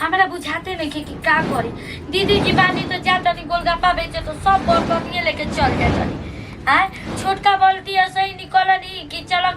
हमरा बुझाते नहीं कि का करी। दीदी जी बानी तो जाता नहीं गोलगप्पा बेचे तो सब बर्तन लेके चल जाता नहीं। छोटका बाल्टी ऐसे ही निकल नहीं कि चलो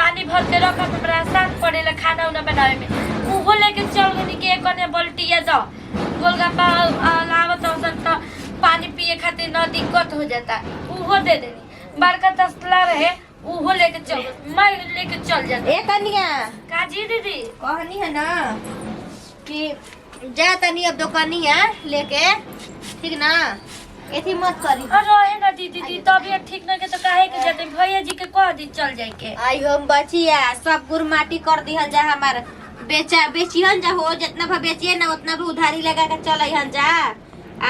पानी भर के रख हमरा आसान पड़ेला खाना उना बनावे में। उहो लेके चल गनी कि एक ने बाल्टी दो गोलगप्पा लावत औसन तो पानी पिए खातिर न दिक्कत हो जाता। उहो दे देनी बड़का तसला रहे उहो लेके चल मैं लेके चल जाता। ए कन्या काजी दीदी कहनी है ना कि जा तनी अब दुकानिया लेके ठीक ना एथी मत करी। अरे ना दीदी दी तबियत ठीक ना के तो काहे के जाते भैया जी के कह दी चल जाए के। आई हम बचिया सब गुर माटी कर दिहल जा हमार बेचिहन जा हो जितना भी बेचिए ना उतना भी उधारी लगा के चलहन जा।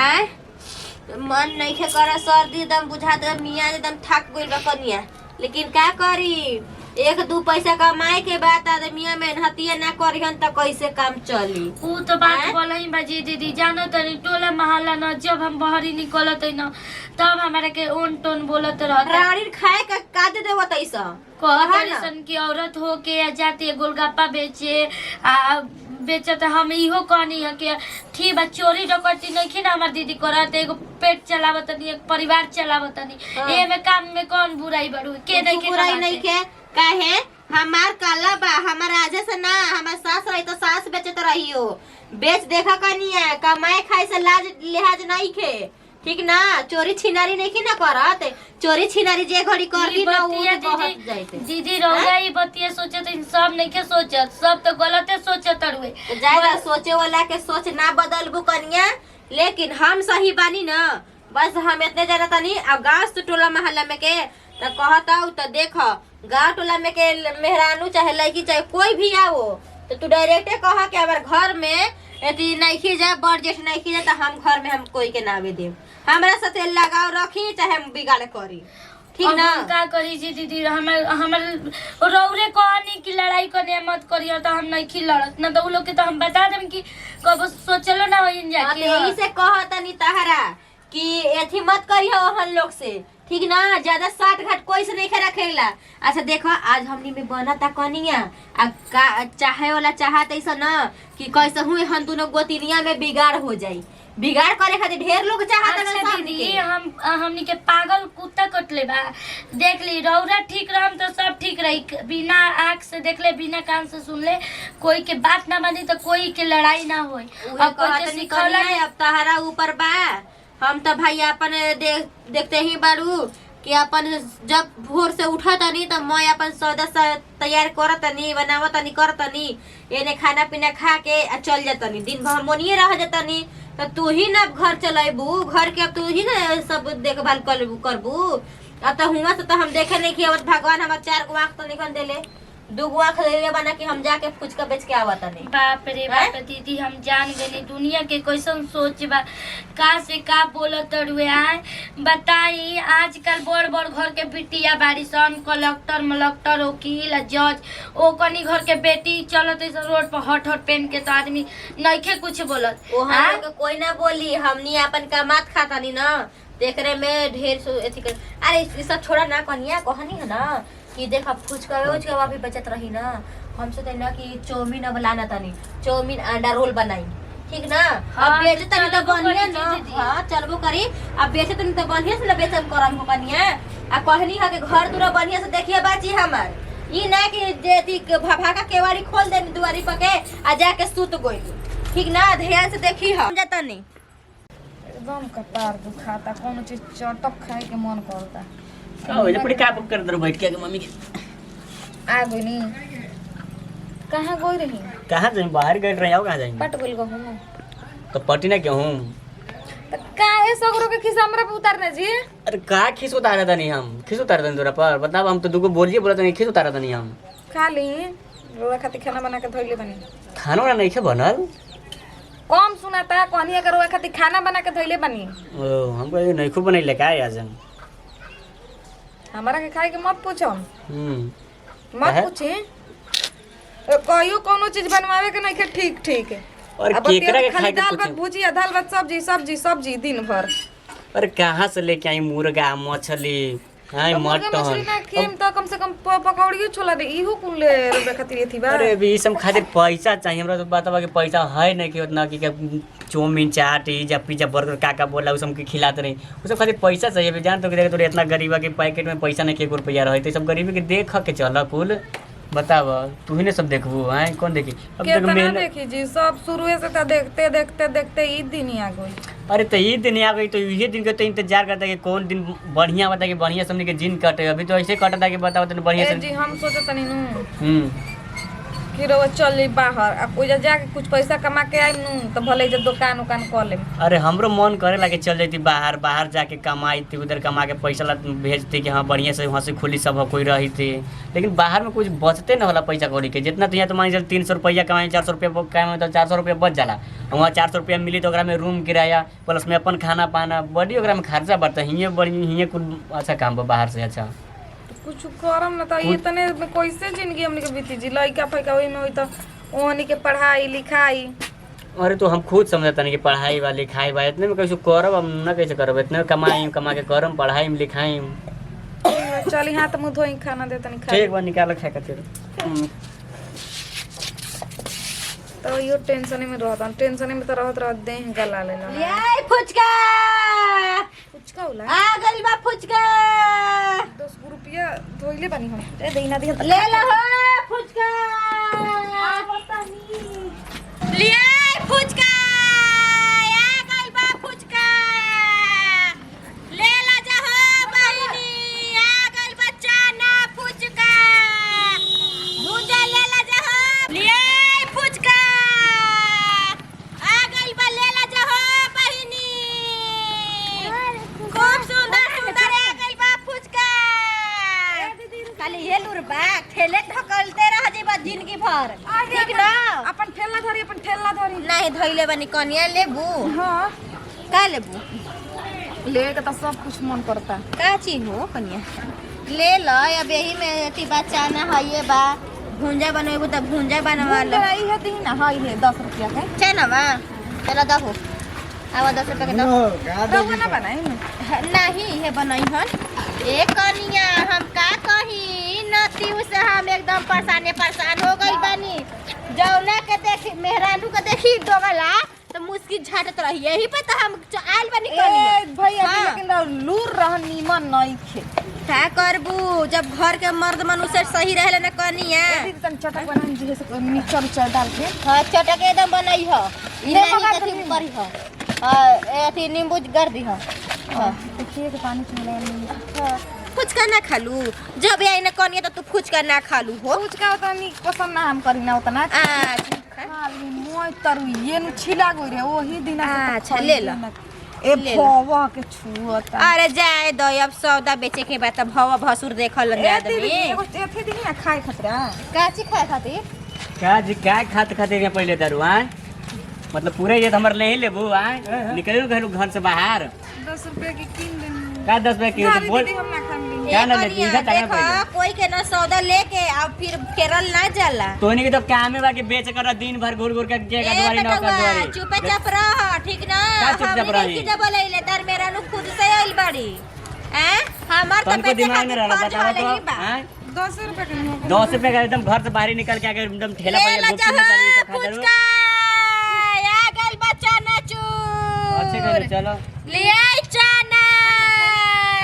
आय मन नहीं खे कर सर्दी एकदम बुझा दे मियाँ एकदम थक गइल बा कनिया लेकिन का करी एक दू पैसा कमाए के बाद आदमिया मेहनतिया ना करिहन त कैसे काम चली। ऊ तो बात बोलही बाजी दीदी जानो तनी टोला मोहल्ला न जब हम बाहरी निकलत है न तब हमारे के ओन टोन बोलत रहत रानी खाए का कादे देवत ऐसा कहसन की औरत हो के जाती है गोलगप्पा बेचे बेचत हम इहो कहनी है कि ठीक बा चोरी डकैती नहीं ना हमार दीदी करत एगो पेट चलावत नहीं एक परिवार चलावत नहीं ए में काम में कौन बुराई बड़ू के नहीं के बुराई नहीं के काहे हमार काला बा हमार आजे से ना हमार सास रही तो सास बेचत रही हो बेच देखा कनिया कमाए खाए से लाज लिहाज नहीं खे ठीक ना चोरी छिनारी नहीं की ना करत चोरी छिनारी जे घड़ी कर दी ना वो बहुत जाइते दीदी रौया ई बतिया सोचत सब नहीं के सोचत सब तो गलते सोचत रुए ज्यादा सोचे वाला के सोच ना बदलबू कनिया लेकिन हम सही बानी ना बस हम इतने जाना तनी अब गाँव टोला मोहल्ला में के तो कहता तो देखो गाँव टोला में के मेहरानू चाहे लड़की चाहे कोई भी आओ तो तू डायरेक्टे कहा कि हमारे घर में यदि नहीं जाए बड़ जेठ नहीं जाए तो हम घर में हम कोई के नावे देव हमारा साथे लगाव रखी चाहे हम बिगाड़ करी ठीक ना का करी जी दीदी हमर रौरे कहनी कि लड़ाई करने मत करियो तो हम नहीं खी लड़त ना तो उ लोग के तो हम बता देम कि कब सोचलो ना होइन जाके यही से कहतनी तहरा कि एथी मत करियो हन लोग से ठीक ना ज्यादा साठ घाट कोई से नहीं रखेला। अच्छा देखो आज हमनी में बना ता कनिया चाहे वाला चाहत ऐसा ना कि कैसे हुए हम दोनों गोतिनिया में बिगाड़ हो जाई बिगाड़ करे खातिर ढेर लोग चाहत अच्छा दीदी हमनी के पागल कुत्ता कटले बा देख ली रौरा ठीक रहम तो सब ठीक रही बिना आँख से देख ले बिना कान से सुन ले कोई के बात ना मानी तो कोई के लड़ाई ना होई अब कोई के सिखौला अब तहरा ऊपर बा हम तो भाई अपन देखते ही बारू कि अपन जब भोर से उठा तनी तो मैं अपन सौदा तैयार करतनी बनावतनी करतनी एने खाना पीना खा के चल जातनी दिन भर मोनिए रह जातनी तो तू ही ना घर चलेबू घर के अब तू ही ना सब देखभाल करबू अब तो हुआ से तो हम देखे नहीं कि अब भगवान हमार 4 गो आँख तो निकल देले 2 गो आँख ले बना के हम जाके फुचका बेच के आवत नहीं। बाप रे बाप दीदी हम जान गए दुनिया के कैसन सोच बा का से का बोलत रुए आए बताई आजकल बड़ बड़ घर के बिटिया बाड़ी सन कलेक्टर मलेक्टर वकील जज ओ कनी घर के बेटी चलत रोड पर हट पहन के तो आदमी नइखे कुछ बोलत कोई ना बोली हमनी अपन कमात खातानी ना देखरे में ढेर एथी कर अरे सब छोड़ा ना कनिया कहनी है ना कि देखा फुचका भी बचत रही ना हमसे तो ना कि चौमिन अब लाना तनी चौमिन अंडा रोल बनाई ठीक ना अब बेचे तनी तो बढ़िया ना हां चलबो करी अब बेचे तनी तो बढ़िया से ना बेचम करम हो कनिया आ कहनी है कि घर दूरा बढ़िया से देखिए बाची हमर ई ना कि जेती भाभा का केवाड़ी खोल देनी दुआरी पर के आ जाके सूत गइल ठीक ना ध्यान से देखी हम जतनी एकदम कपार दुखाता कोनो चीज चटक खाए के मन करता का हो जा पड़ी का कर दर बैठ के मम्मी के आ गई नी कहां गई रही कहां जाई बाहर गए रहे आओ कहां जाई पट गइल गहू तो पटी ना क्यों त काहे सगरो के खिसा हमरा पे उतारना जी अरे का खिस उतारा था नहीं हम खिस उतारा था तोरा पर बताओ हम तो दुगो बोलिए बोला नहीं खिस उतारा था नहीं हम खाली रोवा खातिर खाना बना के धइले बनी खाना वाला नहीं खे बनल कम सुनाता कहनी अगर रोवा खातिर खाना बना के धइले बनी ओ हमको नहीं खूब बनैले का आज हमरा के खाए के मत पूछो मत काहे? पूछी कहियो कोनो चीज बनवावे के नहीं के ठीक और अब केकरा के खाली खाए के दाल भात पूछे भुजिया दाल भात सब्जी दिन भर अरे कहाँ से लेके आई मुर्गा मछली हाय मुर्गा मछली ना खेम त कम से कम पकौड़ियो छोला दे इहो कुन ले रबे खातिर एथी बा। अरे अभी ई सब खातिर पैसा चाहिए हमरा तो बतावा कि पैसा है नहीं कि उतना कि चाउमीन चाट या पिज्जा बर्गर का बोला उस हमके खिलाते नहीं उस सब खातिर पैसा चाहिए। अभी जान तो कि तोरे इतना गरीबा के पैकेट में पैसा नहीं के 1 रुपया रहे तो सब गरीबी के देख के चल कुल बताव तू ही ने सब देखबू हैं कौन देखी अब तक केतना मेहनत। देखी जी सब शुरू से त देखते देखते देखते ई दिन ही आ गई। अरे तो ये दिन आ गई तो ये दिन के तो इंतजार करता है कि कौन दिन बढ़िया बता कि बढ़िया समझ के दिन कटे। अभी तो ऐसे कटता है कि बताओ तो बढ़िया ए से। जी हम सोचे तनी नु कि रो चल बाहर आ कोई जाके कुछ पैसा कमा के आई नु तो भले जे दुकान उकान कर ले। अरे हमरो मन करे ला कि चल जाती बाहर बाहर जाके कमाई थी उधर कमा के पैसा ला भेजती कि हाँ बढ़िया से वहाँ से खुली सब कोई रही थी। लेकिन बाहर में कुछ बचते न होला पैसा कौड़ी के जितना तो यहाँ तो मान चल 300 रुपया कमाए 400 रुपया कमाए तो 400 रुपया बच जाला। वहाँ 400 रुपया मिली तो ओकरा में रूम किराया प्लस में अपन खाना पाना बड़ी ओकरा में खर्चा बढ़ता है। हिये बड़ी हिये कुछ अच्छा काम बा बाहर से अच्छा कुछ करम ना त इतने में कैसे जिंदगी हमनी के बीती जी लइका फइका ओई में होई त ओहनी के पढ़ाई लिखाई। अरे तो हम खुद समझता नहीं कि पढ़ाई बा लिखाई बा इतने में कैसे करब हम ना कैसे करब इतने कमाई कमा के करम पढ़ाई में लिखाई। चल हाथ मुंह धोई खाना दे तनी खा ठीक बा निकाल खाए खातिर। तो यो टेंशन में रहता टेंशन में तो रहत दे गला लेना। ये फुचका फुचका होला आ गइल बा फुचका 10 रुपया धोइले बानी हम ए देना दे ले लो फुचका लिए फुचका आ गइल बा फुचका ले ला जा हो बहिनी आ गइल बच्चा ना फुचका भूजा ले ला जा हो लिए फुचका आ गइल बा ले ला जा हो बहिनी खूब सुंदर सुंदर आ गइल बा फुचका खाली ये लुर बा ठेले ढकलते रह जेबा जिंदगी भर ठीक ना अपन ठेला धरी नहीं धइले बनी कनिया लेबू हां का लेबू ले के तो सब कुछ मन करता का चीज हो कनिया ले लो अब यही में अति बच्चा ना है ये बा भुंजा बनवेबू त भुंजा बनवा लो ई है दी ना हां ये 10 रुपया के छै ना मा चलो दहो आवा 10 रुपया के दो रहुआ ना बनाई नहीं ये बनई हन ए कनिया हम का कही नती से हम एकदम परेशान हो गई बानी जौना के देखी मेहरानू के देखी डोगला तो मुस्की झाटत रही यही पे तो हम आइल बानी कनिया भैया हाँ। लेकिन लूर रह नीमन नहीं खे का करबू जब घर के मर्द मनुष्य सही रहले न कनिया यदि तन चटक बनाई जी से मिक्सर उचर डाल के हां चटक एकदम बनई ह ई ले नहीं मगा कथी दे। करी ह हां एथी नींबू कर दी ह हां देखिए के पानी में ले फुचका ना खालू जब आई न कनिया तो तू फुचका ना खालू हो फुचका उतना नी पसंद ना हम करी ना उतना अच्छा खाली मोय तरु ये नु छिला गई रे ओही दिन अच्छा, ले लो। ए ले लो। भवा के छुअता अरे जाए दो अब सौदा बेचे के बाद भवा भसुर देखल आदमी एथे दिन ना खाए खतरा काची खाए खातिर क्या जी क्या खाते खाते पहले दारू आए मतलब पूरे ये हमारे ले ही लेबू आए निकल घर से बाहर 10 रुपया की किन दिन क्या 10 रुपये की सारी बोल दीदी हम ना खाएंगे क्या ना ए लेती कनिया, है क्या देखो कोई के ना सौदा लेके अब फिर केरल ना जाला तोनी की तो काम है बाकी बेच कर दिन भर घूर घूर के के का दुआरी ना कर दुआरी चुपे चाप रह ठीक ना का चुपचाप रही? की जब बोले तार मेरा नु खुद से आइल बाड़ी हैं हमार तो तुमको दिमाग में रहला बताओ तो हैं 10 रुपया के नहीं 10 रुपये का एकदम घर से बाहर निकल के आके एकदम ठेला ले पर ला गुपचुप में चल के खा फुचका आ गइल बच्चा नाचू अच्छे कर चलो ले आई चाना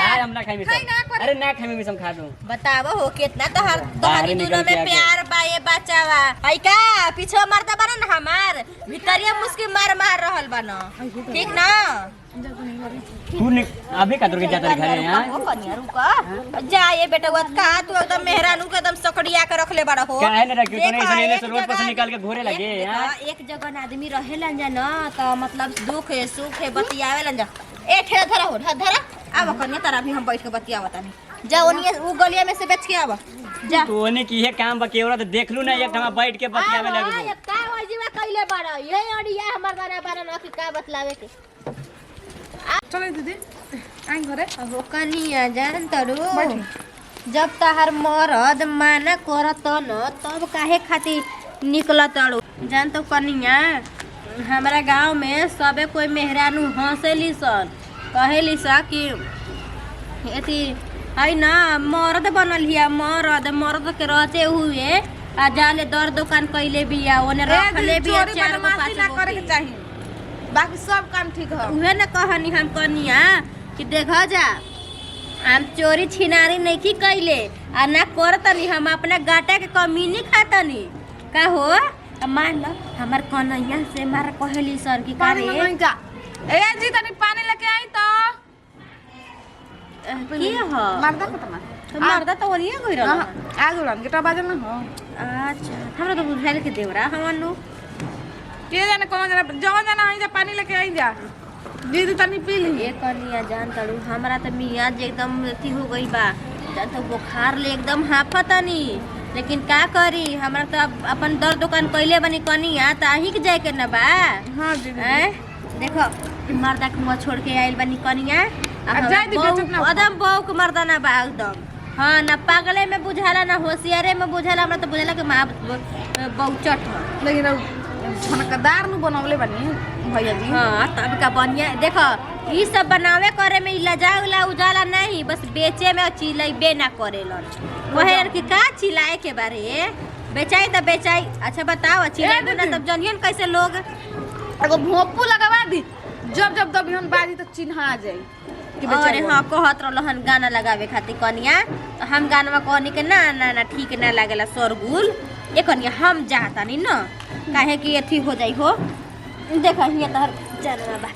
आज हम ना खाई मिसम अरे ना खाई मिसम खा दूं बतावो हो कितना तो हर बाहर तोहनी निकल दोनों के में आके। प्यार बा ये बचावा आई का पीछे मरदा बना ना हमार भीतरिया मुस्की मार रहल बना ठीक ना तू अभी का के जाता घरे ओ यहां कनिया रुका जा ये बेटा वत का तू एकदम मेहरानू के एकदम सकड़िया के रखले बड़ा हो काहे न रखियो तने देखा, ऐसे एक से रोड पर से जगह- निकाल के घोरे लगे हां एक जगह ना आदमी रहेला ना तो मतलब दुख है सुख है बतियावेला जा ए ठेला धरा हो धरा आव कनिया तारा भी हम बैठ के बतियावता नहीं जा ओनिए उ गलिया में से बेच के आव जा तोने की है काम बा केवरा तो देख लू ना एक ठमा बैठ के बतियावे लगबू का हो जीवा कइले बड़ा ये अड़िया हमर बना बना न कि का बतलावे के चलो दीदी आई घरे हो कनिया जान तरू बैठी। जब तहार मरद माना करत न तब काहे खातिर निकलत तड़ू जान तो कनिया हमारा गांव में सबे कोई मेहरानू हंसेली सन कहेली सा कि एथी है ना मर्द बनल हिया मर्द के रहते हुए आ जाले दर दुकान कइले बिया ओने रखले बिया चोरी 4 गो बदमाशी 5 ना गो करे के चाहिए बाकी सब काम ठीक है उहे न कहनी हम कनिया कि देख जा हम चोरी छिनारी नहीं की कइले आ ना करतनी हम अपना गाटा के कमीनी खातनी का हो अब मान लो हमर कन्हैया से मार कहली सर की पानी करे मंगाई जा ए जी तनी पानी लेके आई तो की हो मर्दा खत्म तो मर्दा तो ओनिए गई रहल आ गुलाम के बाजल ना हो अच्छा हमरा तो बुझाइल के देवरा हमनु के जाने कौन जाना आई जा पानी लेके आई जा दीदी तनी पी ली ये कनिया जान तड़ू हमरा तो मियाँ जे एकदम अथी हो गई बा जान तो बुखार ले एकदम हाफतनी लेकिन का करी हमरा तो अपन दर दुकान कइले बनी कनिया त आही के जाए के न बा हां दीदी हैं देखो मर्दा के मुंह छोड़ के आइल बनी कनिया जाए दी बेचत ना एकदम बहू के मर्दा ना बा एकदम हाँ ना पागले में बुझाला ना होशियारे में बुझाला हमरा तो बुझाला कि माँ बहुचट ह लेकिन झनकदार नु बनवले बनी भैया जी हाँ तब का बढ़िया देखो ई सब बनावे करे में लजा उजाला नहीं बस बेचे में चिल्लाइबे ना करेलन वहे कि का चिल्लाए के बारे बेचाई त बेचाई अच्छा बताओ चिल्लाइबे ना तब जनियन कैसे लोग एगो भोपू लगवा दी जब दबियन बाजी तो चिन्हा जाई कि अरे हाँ कहत रहलन गाना लगावे खातिर कनिया तो हम गाना कहनी के ना ना ना ठीक ना लागेला सरगुल ए कनिया हम जातानी न काहे कि अथी हो जाई हो देखा हिया तहर जानवा बा